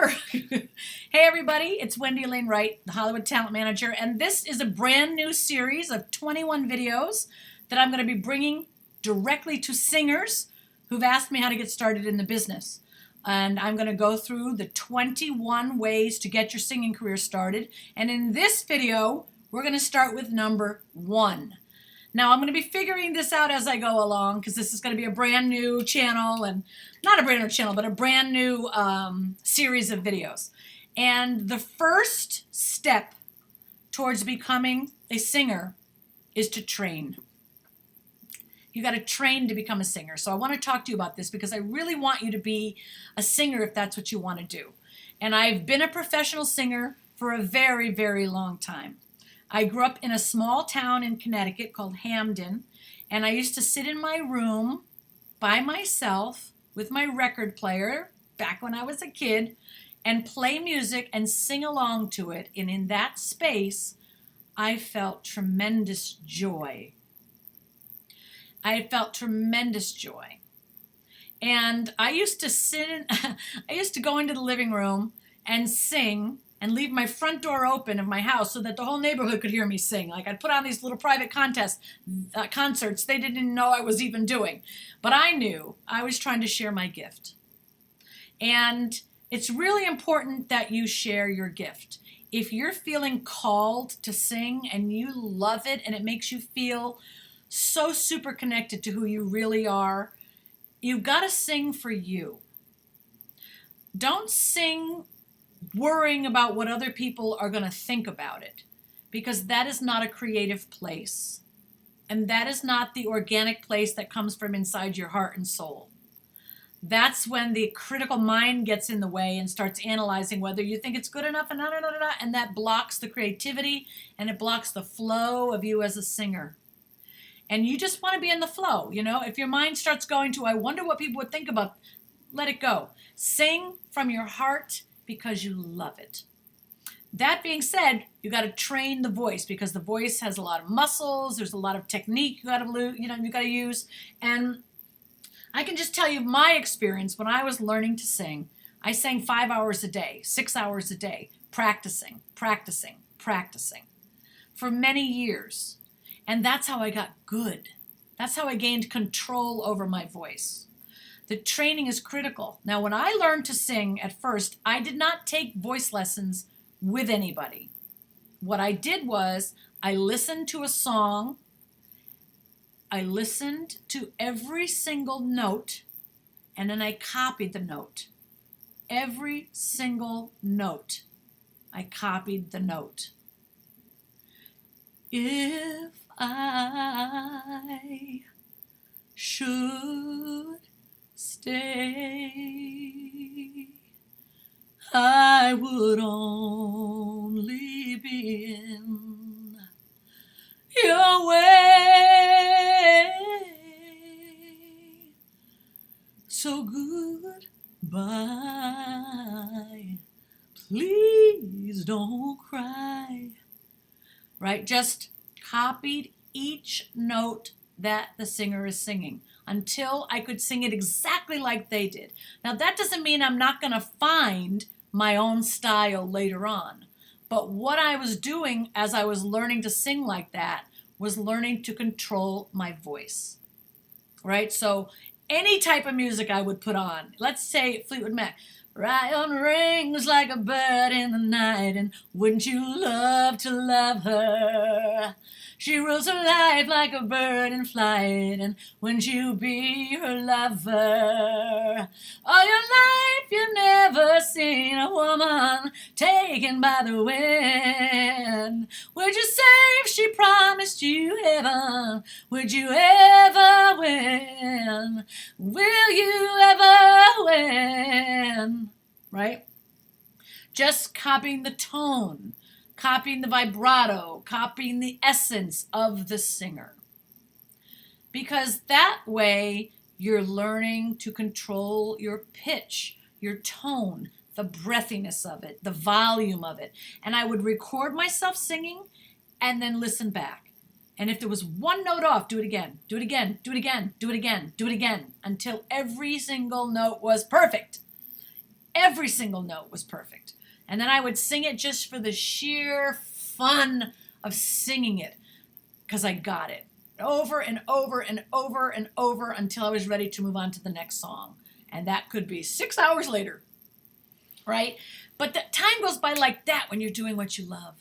Sure. Hey, everybody, it's Wendy Alane Wright, the Hollywood Talent Manager, and this is a brand new series of 21 videos that I'm going to be bringing directly to singers who've asked me how to get started in the business. And I'm going to go through the 21 ways to get your singing career started. And in this video, we're going to start with number 1. Now, I'm going to be figuring this out as I go along because this is going to be a brand new channel, and not a brand new channel, but a brand new series of videos. And the first step towards becoming a singer is to train. You got to train to become a singer. So I want to talk to you about this because I really want you to be a singer if that's what you want to do. And I've been a professional singer for a very, very long time. I grew up in a small town in Connecticut called Hamden, and I used to sit in my room by myself with my record player back when I was a kid and play music and sing along to it. And in that space, I felt tremendous joy. I felt tremendous joy. And I used to go into the living room and sing and leave my front door open of my house so that the whole neighborhood could hear me sing. Like, I'd put on these little private concerts they didn't know I was even doing. But I knew I was trying to share my gift. And it's really important that you share your gift. If you're feeling called to sing and you love it and it makes you feel so super connected to who you really are, you've got to sing for you. Don't sing worrying about what other people are going to think about it, because that is not a creative place, and that is not the organic place that comes from inside your heart and soul. That's when the critical mind gets in the way and starts analyzing whether you think it's good enough, and that blocks the creativity and it blocks the flow of you as a singer. And you just want to be in the flow. You know, if your mind starts going to, I wonder what people would think about, let it go. Sing from your heart because you love it. That being said, you got to train the voice because the voice has a lot of muscles. There's a lot of technique you got to use. And I can just tell you my experience when I was learning to sing. I sang 5 hours a day, 6 hours a day, practicing for many years. And that's how I got good. That's how I gained control over my voice. The training is critical. Now, when I learned to sing at first, I did not take voice lessons with anybody. What I did was I listened to a song. I listened to every single note, and then I copied the note. Every single note, I copied the note. If I should stay, I would only be in your way. So goodbye, please don't cry. Right? Just copied each note that the singer is singing until I could sing it exactly like they did. Now, that doesn't mean I'm not going to find my own style later on. But what I was doing as I was learning to sing like that was learning to control my voice. Right? So any type of music I would put on, let's say Fleetwood Mac, Ryan rings like a bird in the night, and wouldn't you love to love her? She rules her life like a bird in flight, and wouldn't you be her lover? All your life you've never seen a woman taken by the wind. Would you say if she promised you heaven, would you ever win? Will you ever win? Right? Just copying the tone, copying the vibrato, copying the essence of the singer. Because that way you're learning to control your pitch, your tone, the breathiness of it, the volume of it. And I would record myself singing and then listen back. And if there was one note off, do it again, do it again, do it again, do it again, do it again, until every single note was perfect. every single note was perfect. And then I would sing it just for the sheer fun of singing it, because I got it over and over and over and over until I was ready to move on to the next song. And that could be 6 hours later, right? But the time goes by like that when you're doing what you love.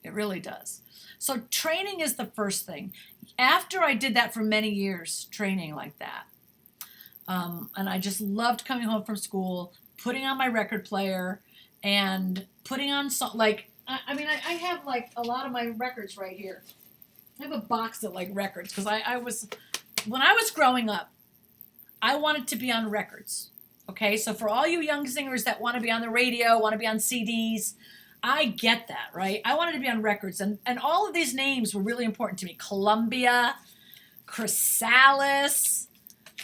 It really does. So training is the first thing. After I did that for many years, training like that, and I just loved coming home from school, putting on my record player, and putting on I have like a lot of my records right here. I have a box of like records because when I was growing up, I wanted to be on records. Okay, so for all you young singers that want to be on the radio, want to be on CDs, I get that, right? I wanted to be on records, and all of these names were really important to me. Columbia, Chrysalis.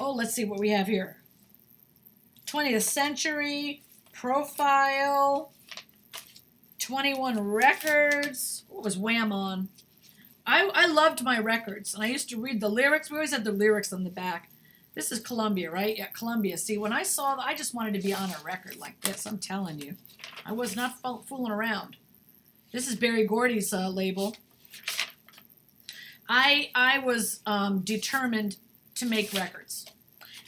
Oh, let's see what we have here. 20th Century, Profile, 21 Records. What was Wham on? I loved my records, and I used to read the lyrics. We always had the lyrics on the back. This is Columbia, right? Yeah, Columbia. See, when I saw that, I just wanted to be on a record like this. I'm telling you. I was not fooling around. This is Berry Gordy's label. I was determined to make records.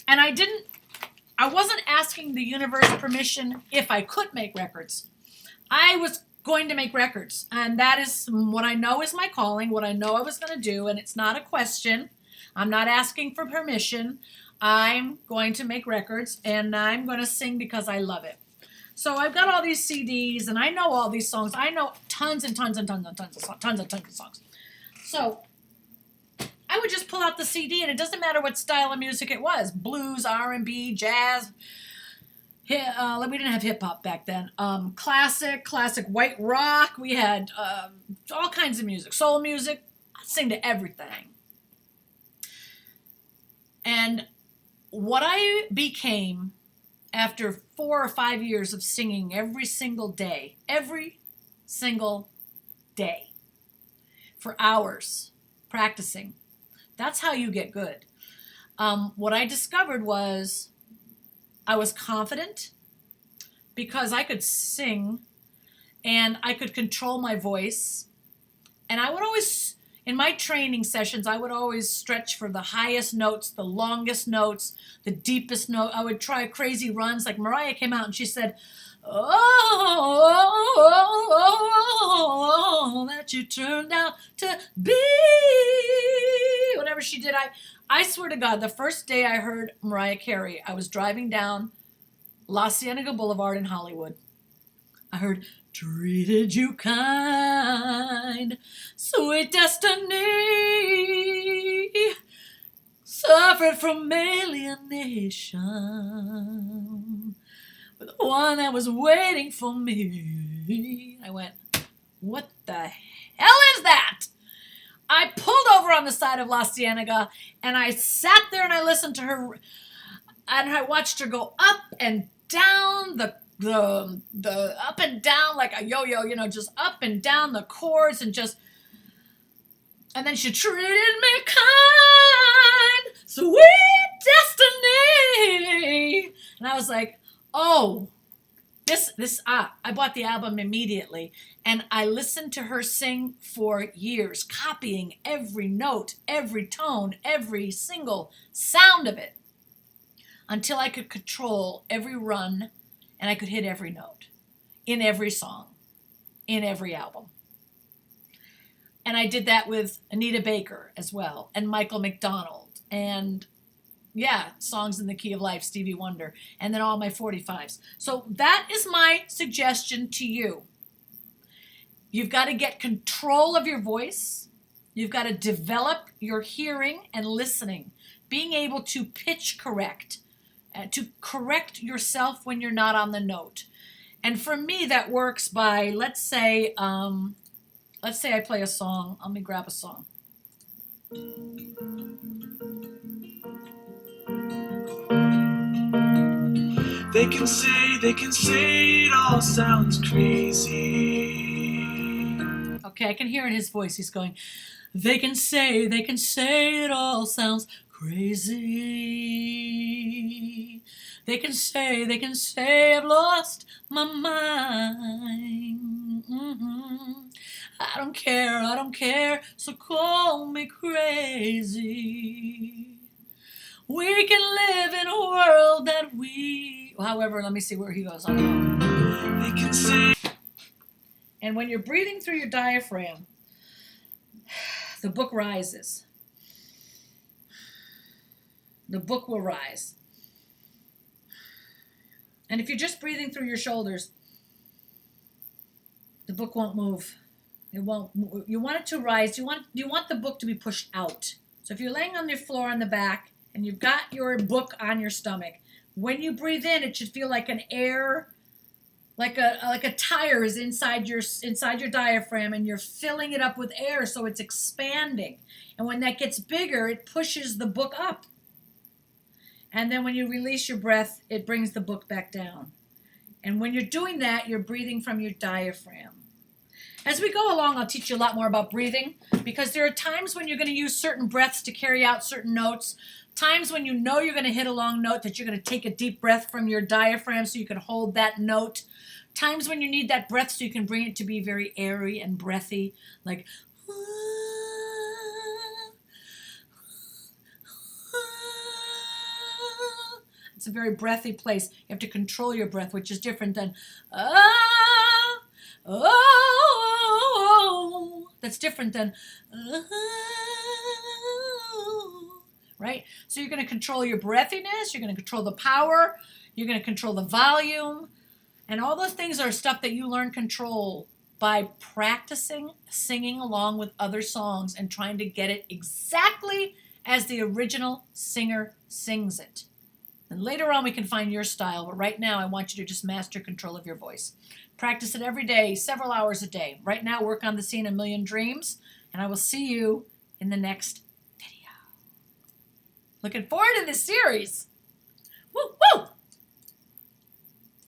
And I wasn't asking the universe permission if I could make records. I was going to make records. And that is what I know is my calling, what I know I was going to do. And it's not a question. I'm not asking for permission. I'm going to make records, and I'm going to sing because I love it. So I've got all these CDs, and I know all these songs. I know tons and tons and tons and tons of songs. So I would just pull out the CD, and it doesn't matter what style of music it was. Blues, R&B, jazz. We didn't have hip-hop back then. Classic white rock. We had all kinds of music. Soul music. I'd sing to everything. And what I became after 4 or 5 years of singing every single day, for hours, practicing, that's how you get good. What I discovered was I was confident because I could sing and I could control my voice. And I would always, in my training sessions, I would always stretch for the highest notes, the longest notes, the deepest note. I would try crazy runs. Like Mariah came out and she said, oh, that you turned out to be. Whatever she did, I swear to God, the first day I heard Mariah Carey, I was driving down La Cienega Boulevard in Hollywood. I heard, treated you kind, sweet destiny, suffered from alienation, with one that was waiting for me. I went, what the hell is that? I pulled over on the side of La Cienega, and I sat there and I listened to her, and I watched her go up and down the up and down like a yo-yo, just up and down the chords and then she treated me kind, sweet destiny. And I was like, oh, I bought the album immediately, and I listened to her sing for years, copying every note, every tone, every single sound of it, until I could control every run, and I could hit every note in every song, in every album. And I did that with Anita Baker as well, and Michael McDonald, and songs in the key of life, Stevie Wonder, and then all my 45s. So that is my suggestion to you. You've got to get control of your voice. You've got to develop your hearing and listening, being able to pitch correct, to correct yourself when you're not on the note. And for me, that works by, let's say I play a song. Let me grab a song. They can say it all sounds crazy. Okay, I can hear in his voice, he's going, they can say it all sounds crazy. They can say I've lost my mind. I don't care, so call me crazy. We can live in a world that however, let me see where he goes on. They can say. And when you're breathing through your diaphragm, the book rises. The book will rise. And if you're just breathing through your shoulders, the book won't move. It won't move. You want it to rise. You want the book to be pushed out. So if you're laying on the floor on the back and you've got your book on your stomach, when you breathe in, it should feel like an air, like a tire is inside your diaphragm, and you're filling it up with air, so it's expanding. And when that gets bigger, it pushes the book up. And then when you release your breath, it brings the book back down. And when you're doing that, you're breathing from your diaphragm. As we go along, I'll teach you a lot more about breathing, because there are times when you're going to use certain breaths to carry out certain notes, times when you know you're going to hit a long note that you're going to take a deep breath from your diaphragm so you can hold that note, times when you need that breath so you can bring it to be very airy and breathy, like it's a very breathy place. You have to control your breath, which is different than that's different than right? So you're going to control your breathiness, you're going to control the power, you're going to control the volume, and all those things are stuff that you learn control by practicing singing along with other songs and trying to get it exactly as the original singer sings it. And later on we can find your style, but right now I want you to just master control of your voice. Practice it every day, several hours a day. Right now, work on the scene A Million Dreams, and I will see you in the next video. Looking forward to this series.